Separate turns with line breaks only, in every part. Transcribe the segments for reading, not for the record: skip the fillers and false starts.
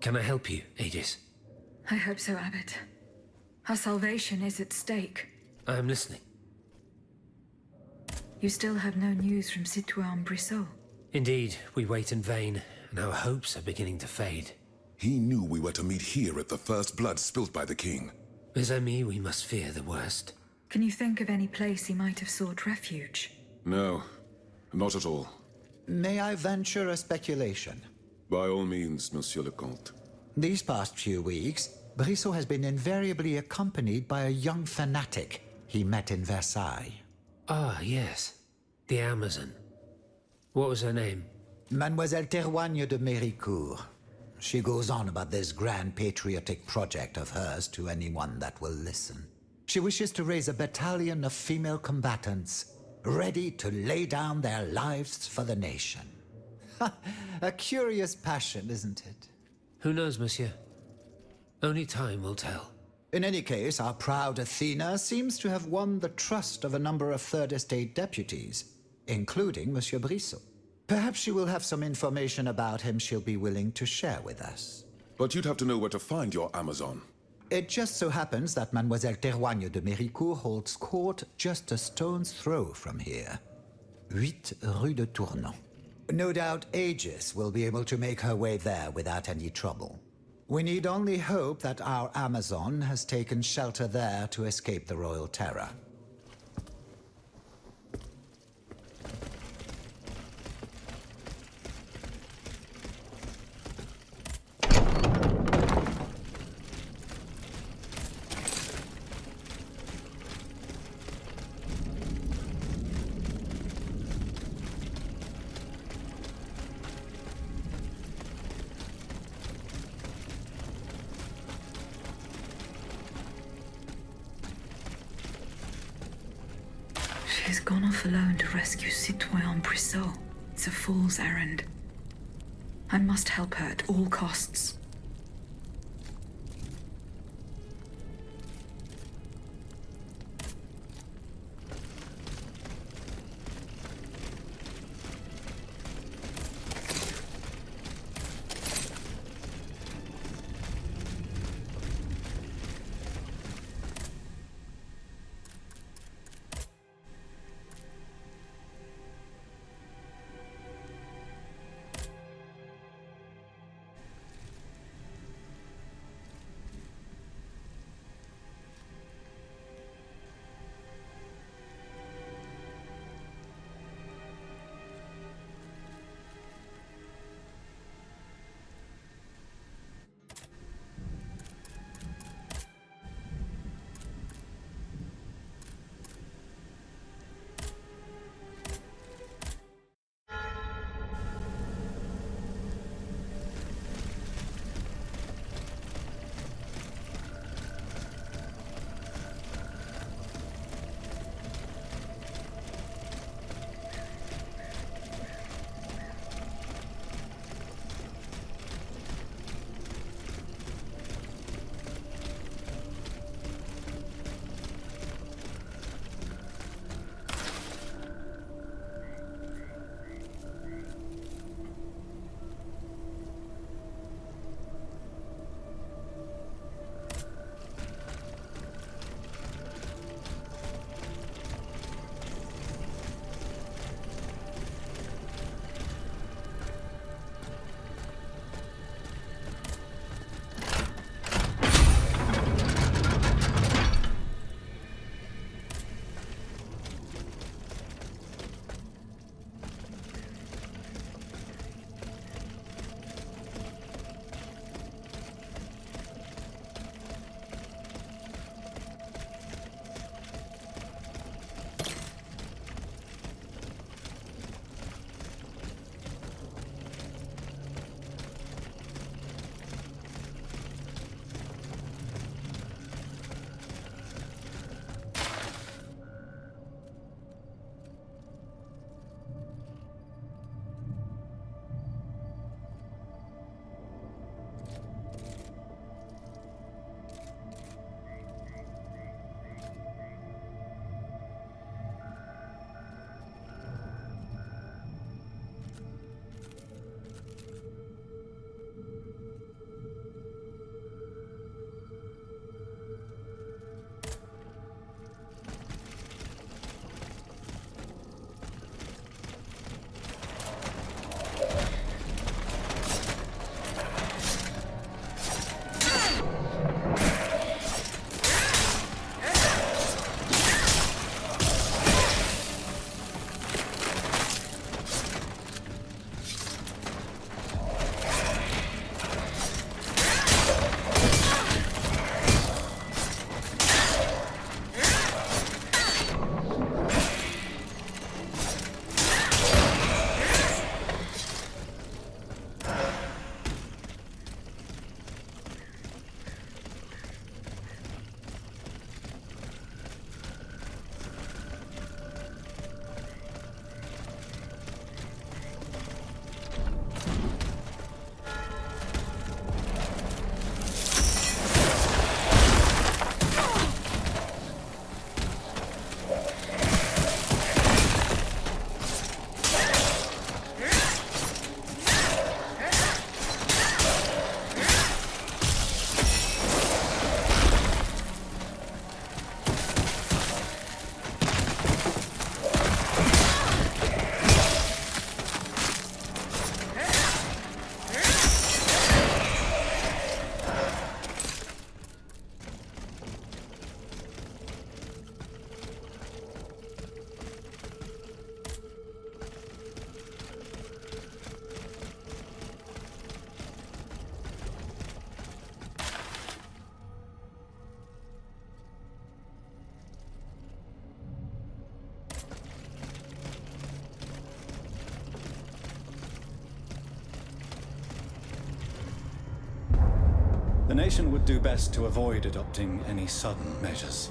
Can I help you, Aegis?
I hope so, Abbot. Our salvation is at stake.
I am listening.
You still have no news from Citoyen-Brissot?
Indeed, we wait in vain, and our hopes are beginning to fade.
He knew we were to meet here at the first blood spilt by the king.
Mes amis, we must fear the worst.
Can you think of any place he might have sought refuge?
No, not at all.
May I venture a speculation?
By all means, Monsieur le Comte.
These past few weeks, Brissot has been invariably accompanied by a young fanatic he met in Versailles.
Ah, yes. The Amazon. What was her name?
Mademoiselle Théroigne de Méricourt. She goes on about this grand patriotic project of hers to anyone that will listen. She wishes to raise a battalion of female combatants, ready to lay down their lives for the nation. A curious passion, isn't it?
Who knows, monsieur? Only time will tell.
In any case, our proud Athena seems to have won the trust of a number of Third Estate deputies, including Monsieur Brissot. Perhaps she will have some information about him she'll be willing to share with us.
But you'd have to know where to find your Amazon.
It just so happens that Mademoiselle Théroigne de Méricourt holds court just a stone's throw from here. 8 Rue de Tournon. No doubt Aegis will be able to make her way there without any trouble. We need only hope that our Amazon has taken shelter there to escape the royal terror.
She's gone off alone to rescue Citoyen-Brissot. It's a fool's errand. I must help her at all costs.
The nation would do best to avoid adopting any sudden measures.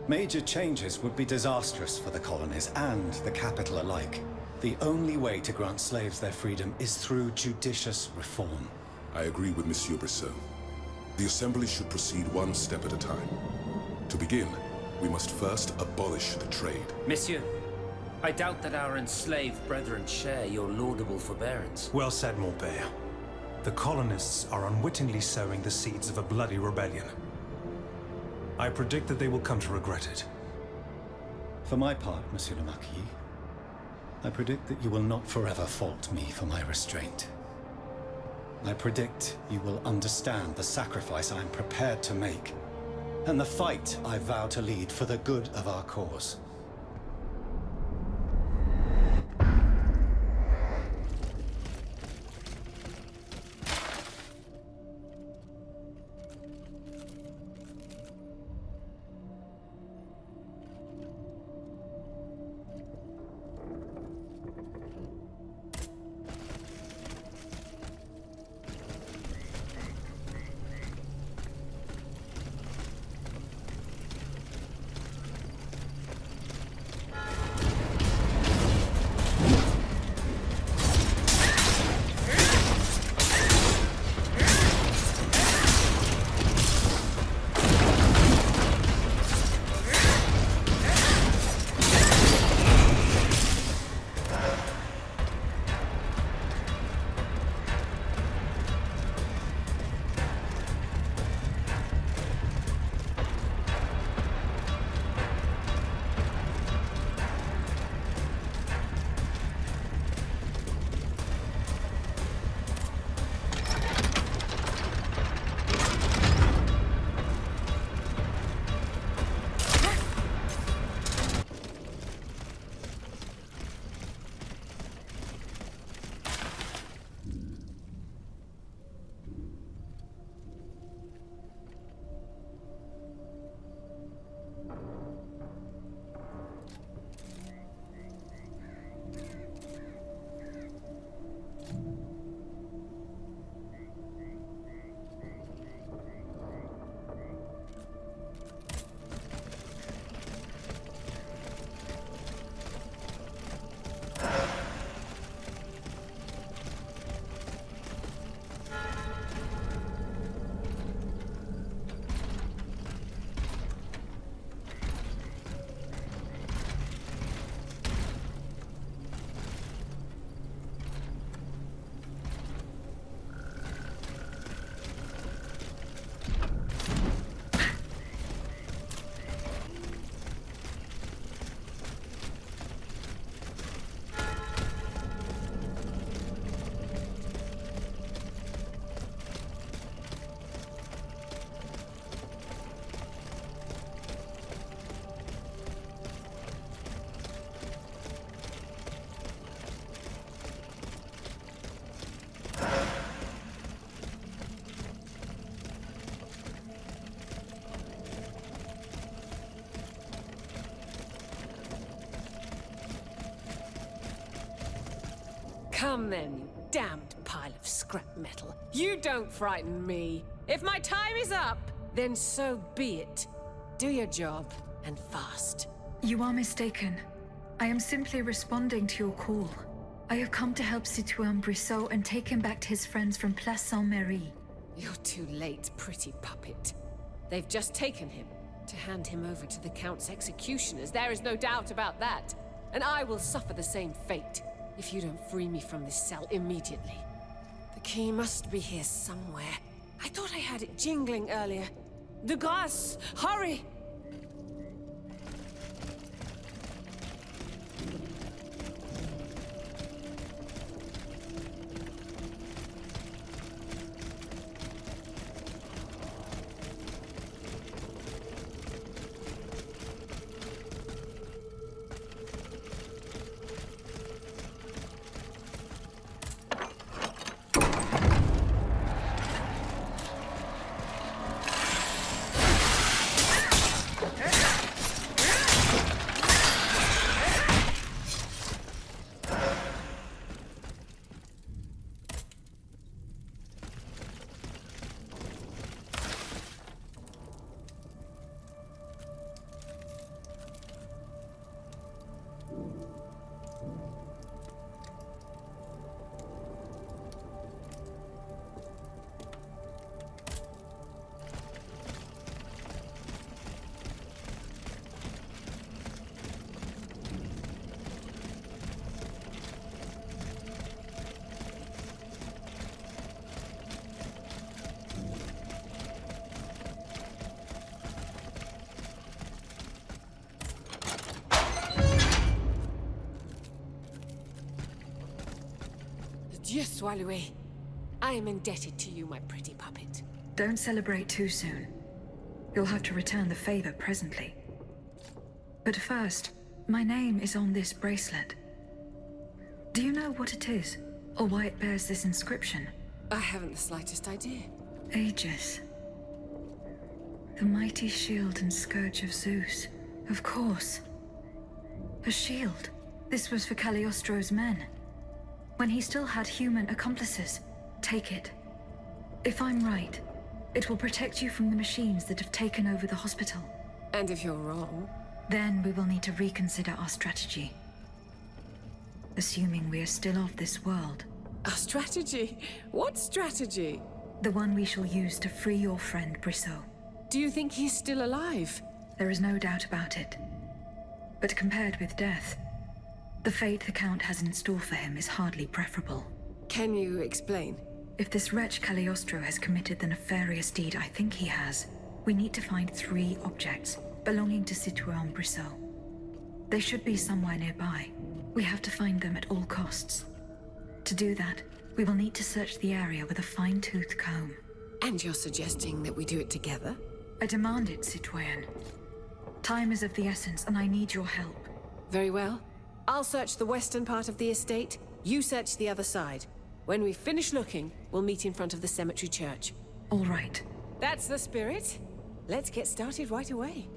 Major changes would be disastrous for the colonies and the capital alike. The only way to grant slaves their freedom is through judicious reform.
I agree with Monsieur Brissot. The Assembly should proceed one step at a time. To begin, we must first abolish the trade.
Monsieur, I doubt that our enslaved brethren share your laudable forbearance.
Well said, mon père. The colonists are unwittingly sowing the seeds of a bloody rebellion. I predict that they will come to regret it.
For my part, Monsieur le Marquis, I predict that you will not forever fault me for my restraint. I predict you will understand the sacrifice I am prepared to make, and the fight I vow to lead for the good of our cause.
Come then, you damned pile of scrap metal. You don't frighten me. If my time is up, then so be it. Do your job, and fast.
You are mistaken. I am simply responding to your call. I have come to help Citoyen Brissot and take him back to his friends from Place Saint-Merry.
You're too late, pretty puppet. They've just taken him to hand him over to the Count's executioners. There is no doubt about that. And I will suffer the same fate if you don't free me from this cell immediately. The key must be here somewhere. I thought I had it jingling earlier. De grâce, hurry! Sois loué. I am indebted to you, my pretty puppet.
Don't celebrate too soon. You'll have to return the favor presently. But first, my name is on this bracelet. Do you know what it is, or why it bears this inscription?
I haven't the slightest idea.
Aegis. The mighty shield and scourge of Zeus. Of course. A shield. This was for Cagliostro's men. When he still had human accomplices. Take it. If I'm right, it will protect you from the machines that have taken over the hospital.
And if you're wrong?
Then we will need to reconsider our strategy. Assuming we are still of this world.
Our strategy? What strategy?
The one we shall use to free your friend Brissot.
Do you think he's still alive?
There is no doubt about it. But compared with death, the fate the Count has in store for him is hardly preferable.
Can you explain?
If this wretch Cagliostro has committed the nefarious deed I think he has, we need to find 3 objects belonging to Citoyen Brissot. They should be somewhere nearby. We have to find them at all costs. To do that, we will need to search the area with a fine-toothed comb.
And you're suggesting that we do it together?
I demand it, Citoyen. Time is of the essence, and I need your help.
Very well. I'll search the western part of the estate, you search the other side. When we finish looking, we'll meet in front of the cemetery church.
All right.
That's the spirit. Let's get started right away.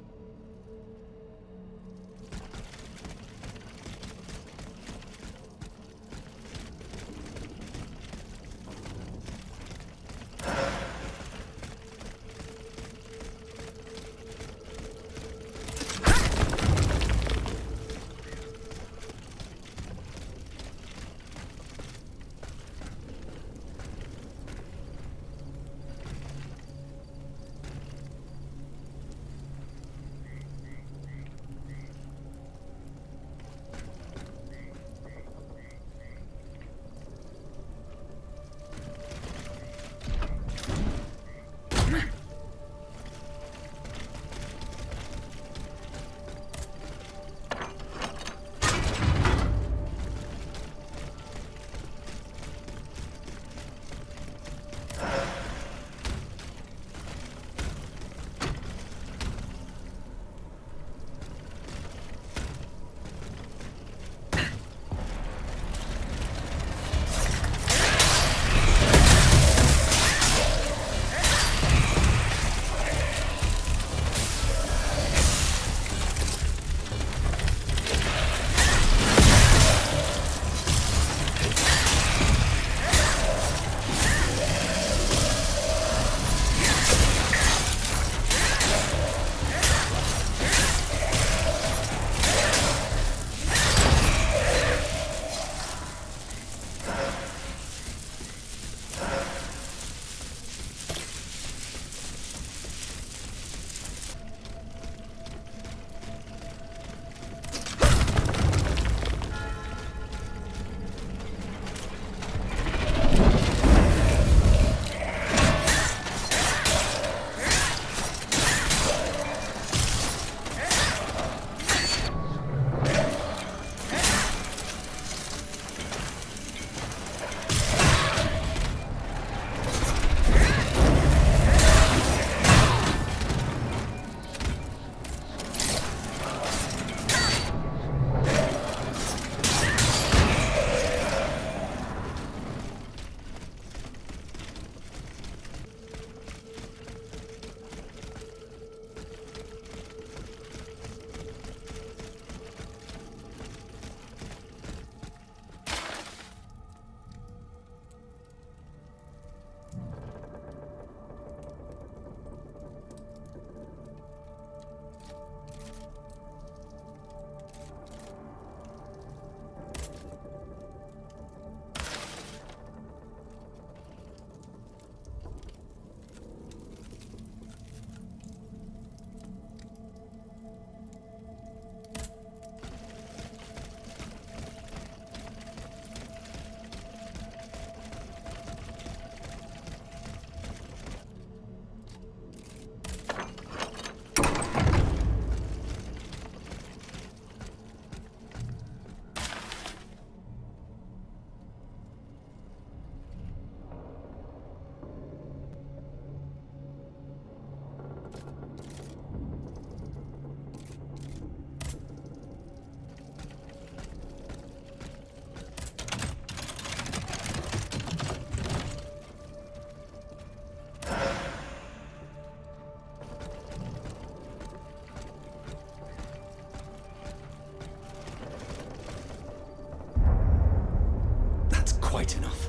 quite enough.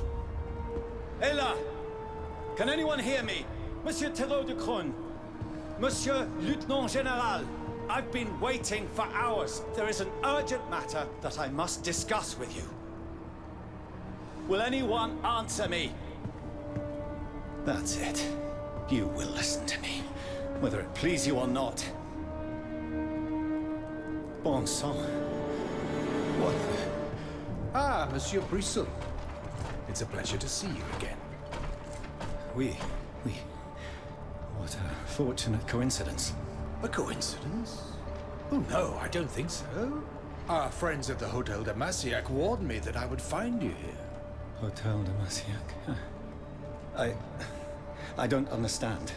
Hé là! Can anyone hear me? Monsieur Thérault de Crone. Monsieur Lieutenant Général. I've been waiting for hours. There is an urgent matter that I must discuss with you. Will anyone answer me? That's it. You will listen to me, whether it please you or not. Bon sang. What the...
Ah, Monsieur Brisson. It's a pleasure to see you again.
We... What a fortunate coincidence.
A coincidence? Oh, no, I don't think so. Our friends at the Hotel de Massiac warned me that I would find you here.
Hotel de Massiac. I don't understand.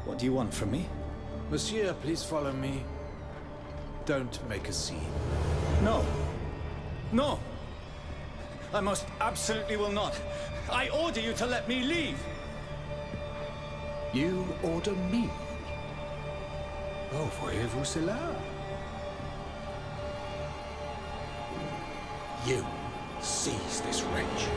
What do you want from me?
Monsieur, please follow me. Don't make a scene.
No. No! I most absolutely will not. I order you to let me leave!
You order me? Oh, voyez-vous cela? You seize this wretch.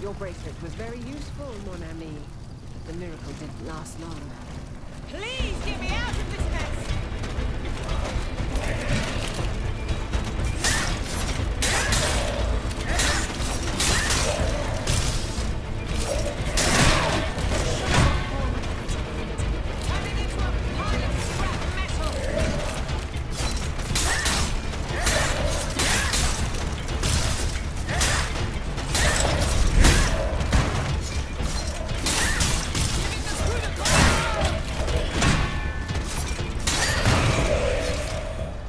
Your bracelet was very useful, mon ami. The miracle didn't last long. Please get me out of this mess! Turning into a pile of scrap metal!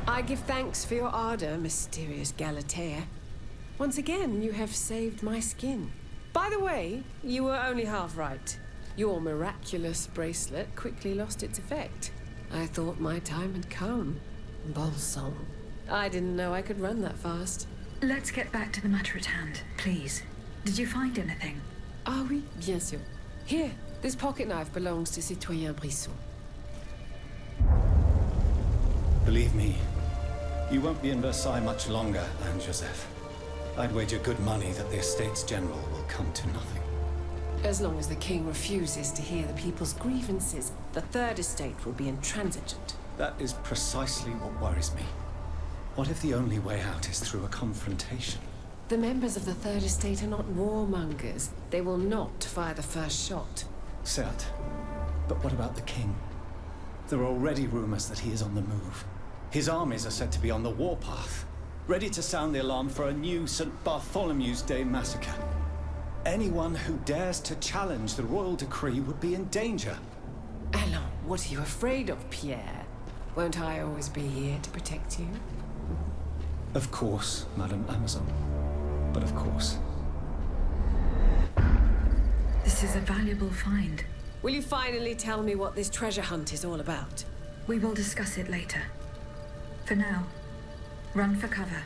I give thanks for your ardor, mysterious Galatea. Once again, you have saved my skin. By the way, you were only half right. Your miraculous bracelet quickly lost its effect. I thought my time had come. Balsam. I didn't know I could run that fast.
Let's get back to the matter at hand, please. Did you find anything?
Ah oui, bien sûr. Here, this pocket knife belongs to Citoyen Brisson.
Believe me, you won't be in Versailles much longer, Anne Joseph. I'd wager good money that the Estates General will come to nothing.
As long as the king refuses to hear the people's grievances, the Third Estate will be intransigent.
That is precisely what worries me. What if the only way out is through a confrontation?
The members of the Third Estate are not warmongers. They will not fire the first shot.
Certes. But what about the king? There are already rumors that he is on the move. His armies are said to be on the warpath, ready to sound the alarm for a new St. Bartholomew's Day massacre. Anyone who dares to challenge the royal decree would be in danger.
Allons, what are you afraid of, Pierre? Won't I always be here to protect you?
Of course, Madame Amazon. But of course.
This is a valuable find.
Will you finally tell me what this treasure hunt is all about?
We will discuss it later. For now, run for cover,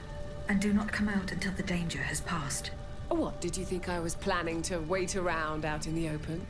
and do not come out until the danger has passed.
What, did you think I was planning to wait around out in the open?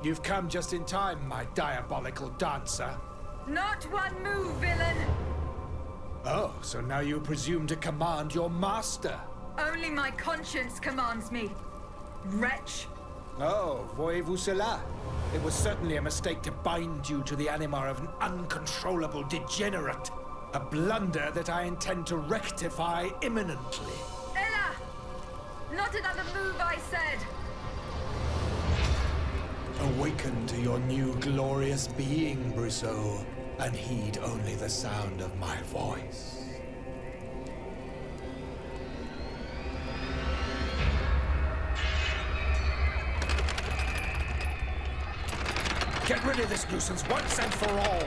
You've come just in time, my diabolical dancer.
Not one move, villain!
Oh, so now you presume to command your master?
Only my conscience commands me. Wretch!
Oh, voyez-vous cela? It was certainly a mistake to bind you to the anima of an uncontrollable degenerate. A blunder that I intend to rectify imminently.
Ella! Not another move, I said!
Awaken to your new glorious being, Brousseau, and heed only the sound of my voice. Get rid of this nuisance once and for all!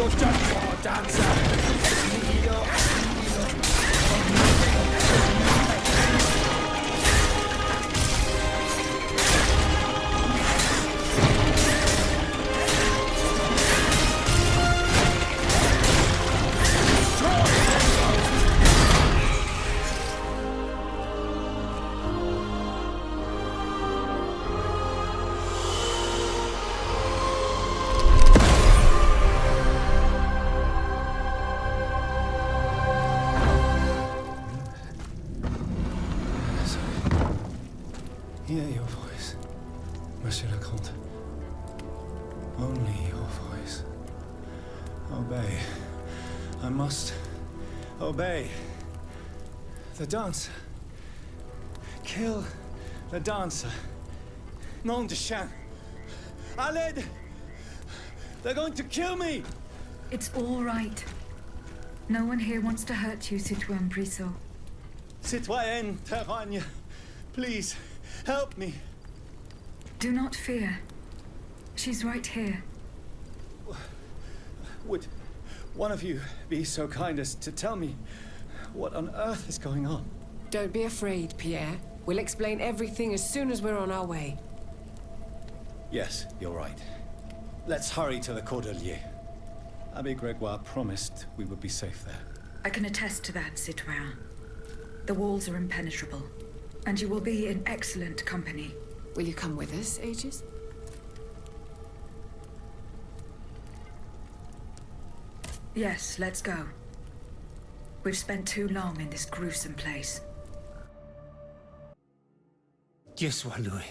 You're done for, dancer!
Hear your voice, Monsieur le Comte. Only your voice. Obey. I must obey. The dancer. Kill the dancer. Nom de chien. Aled! They're going to kill me!
It's all right. No one here wants to hurt you, Citoyen Brissot.
Citoyenne Terragne, please, help me.
Do not fear. She's right here.
Would one of you be so kind as to tell me what on earth is going on?
Don't be afraid, Pierre. We'll explain everything as soon as we're on our way.
Yes, you're right. Let's hurry to the Cordelier. Abbé Gregoire promised we would be safe there.
I can attest to that, Citoyen. The walls are impenetrable, and you will be in excellent company.
Will you come with us, Aegis?
Yes, let's go. We've spent too long in this gruesome place.
Dieu soit loué.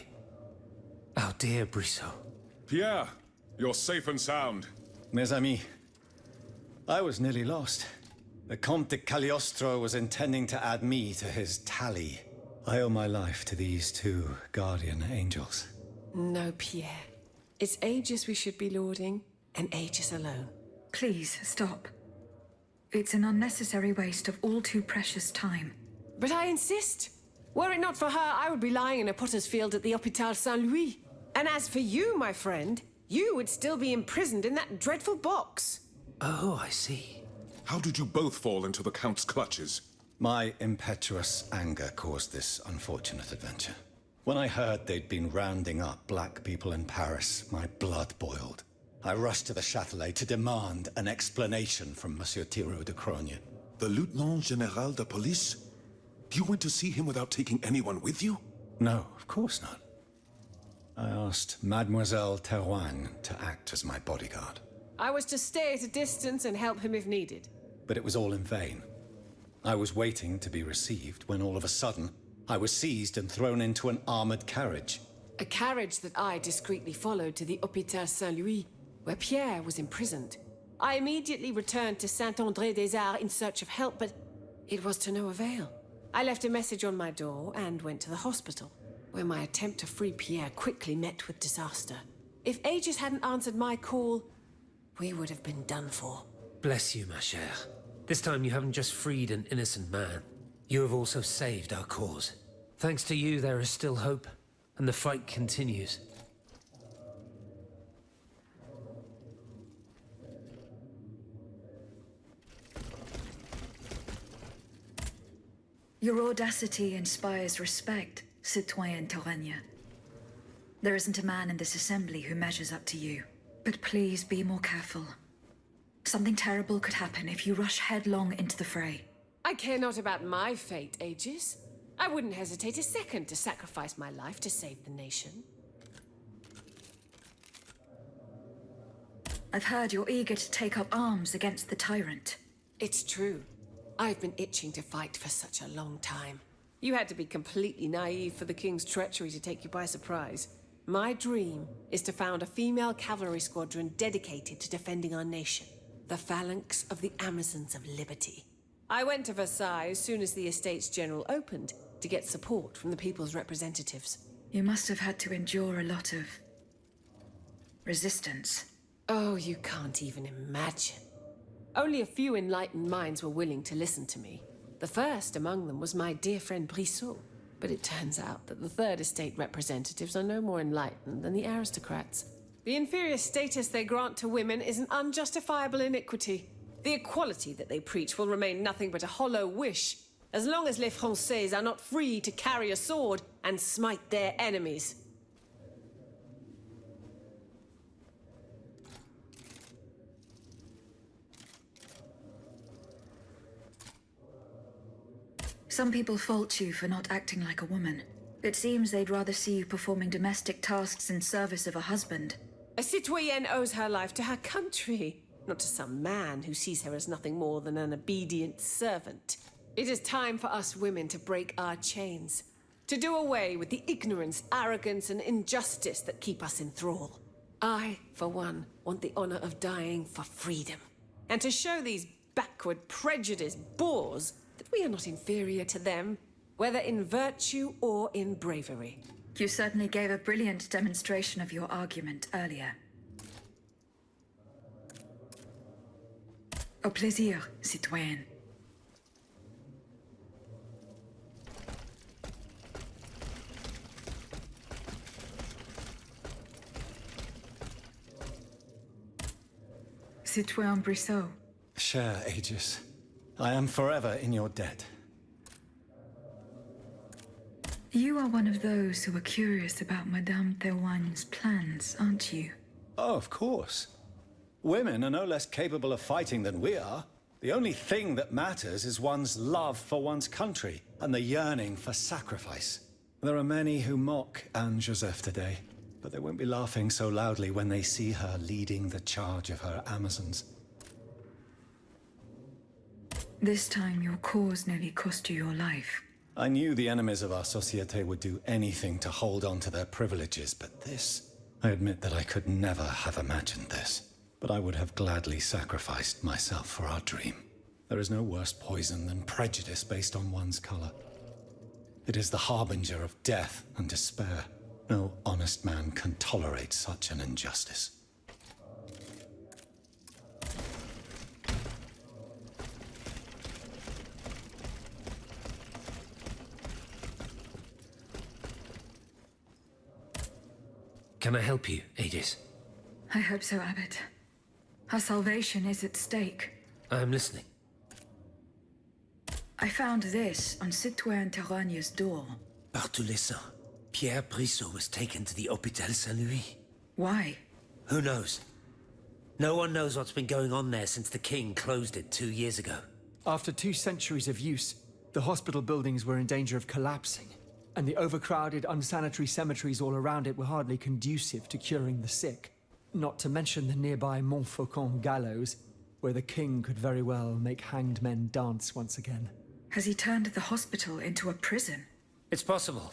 Our dear Brissot.
Pierre, you're safe and sound.
Mes amis, I was nearly lost. The Comte de Cagliostro was intending to add me to his tally. I owe my life to these two guardian angels.
No, Pierre. It's Aegis we should be lauding, and Aegis alone.
Please, stop. It's an unnecessary waste of all too precious time.
But I insist. Were it not for her, I would be lying in a potter's field at the Hôpital Saint-Louis. And as for you, my friend, you would still be imprisoned in that dreadful box.
Oh, I see.
How did you both fall into the Count's clutches?
My impetuous anger caused this unfortunate adventure. When I heard they'd been rounding up black people in Paris, my blood boiled. I rushed to the Châtelet to demand an explanation from Monsieur Thiroux de Crogne.
The Lieutenant General de Police? You went to see him without taking anyone with you?
No, of course not. I asked Mademoiselle Terroigne to act as my bodyguard.
I was to stay at a distance and help him if needed.
But it was all in vain. I was waiting to be received when all of a sudden, I was seized and thrown into an armored carriage.
A carriage that I discreetly followed to the Hôpital Saint-Louis, where Pierre was imprisoned. I immediately returned to Saint-André-des-Arts in search of help, but it was to no avail. I left a message on my door and went to the hospital, where my attempt to free Pierre quickly met with disaster. If Aegis hadn't answered my call, we would have been done for.
Bless you, ma chère. This time you haven't just freed an innocent man. You have also saved our cause. Thanks to you, there is still hope, and the fight continues.
Your audacity inspires respect, Citoyen Terragne. There isn't a man in this assembly who measures up to you. But please be more careful. Something terrible could happen if you rush headlong into the fray.
I care not about my fate, Aegis. I wouldn't hesitate a second to sacrifice my life to save the nation.
I've heard you're eager to take up arms against the tyrant.
It's true. I've been itching to fight for such a long time. You had to be completely naive for the King's treachery to take you by surprise. My dream is to found a female cavalry squadron dedicated to defending our nation. The phalanx of the Amazons of Liberty. I went to Versailles as soon as the Estates General opened to get support from the people's representatives.
You must have had to endure a lot of resistance.
Oh, you can't even imagine. Only a few enlightened minds were willing to listen to me. The first among them was my dear friend Brissot. But it turns out that the Third Estate representatives are no more enlightened than the aristocrats. The inferior status they grant to women is an unjustifiable iniquity. The equality that they preach will remain nothing but a hollow wish, as long as les Français are not free to carry a sword and smite their enemies.
Some people fault you for not acting like a woman. It seems they'd rather see you performing domestic tasks in service of a husband.
A citoyenne owes her life to her country, not to some man who sees her as nothing more than an obedient servant. It is time for us women to break our chains, to do away with the ignorance, arrogance, and injustice that keep us in thrall. I, for one, want the honor of dying for freedom, and to show these backward, prejudiced boors that we are not inferior to them, whether in virtue or in bravery.
You certainly gave a brilliant demonstration of your argument earlier. Au plaisir, citoyenne. Citoyen Brissot.
Cher Aegis, I am forever in your debt.
You are one of those who are curious about Madame Théroigne's plans, aren't you?
Oh, of course. Women are no less capable of fighting than we are. The only thing that matters is one's love for one's country and the yearning for sacrifice. There are many who mock Anne-Joseph today, but they won't be laughing so loudly when they see her leading the charge of her Amazons.
This time your cause nearly cost you your life.
I knew the enemies of our société would do anything to hold on to their privileges, but this... I admit that I could never have imagined this, but I would have gladly sacrificed myself for our dream. There is no worse poison than prejudice based on one's color. It is the harbinger of death and despair. No honest man can tolerate such an injustice.
Can I help you, Aegis?
I hope so, Abbot. Our salvation is at stake.
I'm listening.
I found this on Citoyen Théroigne's door.
Par tous les saints, Pierre Brissot was taken to the Hôpital Saint-Louis.
Why?
Who knows? No one knows what's been going on there since the king closed it 2 years ago.
After 2 centuries of use, the hospital buildings were in danger of collapsing, and the overcrowded, unsanitary cemeteries all around it were hardly conducive to curing the sick. Not to mention the nearby Montfaucon gallows, where the king could very well make hanged men dance once again.
Has he turned the hospital into a prison?
It's possible.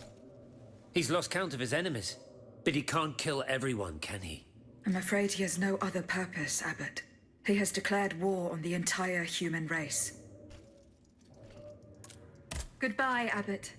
He's lost count of his enemies. But he can't kill everyone, can he?
I'm afraid he has no other purpose, Abbot. He has declared war on the entire human race. Goodbye, Abbot.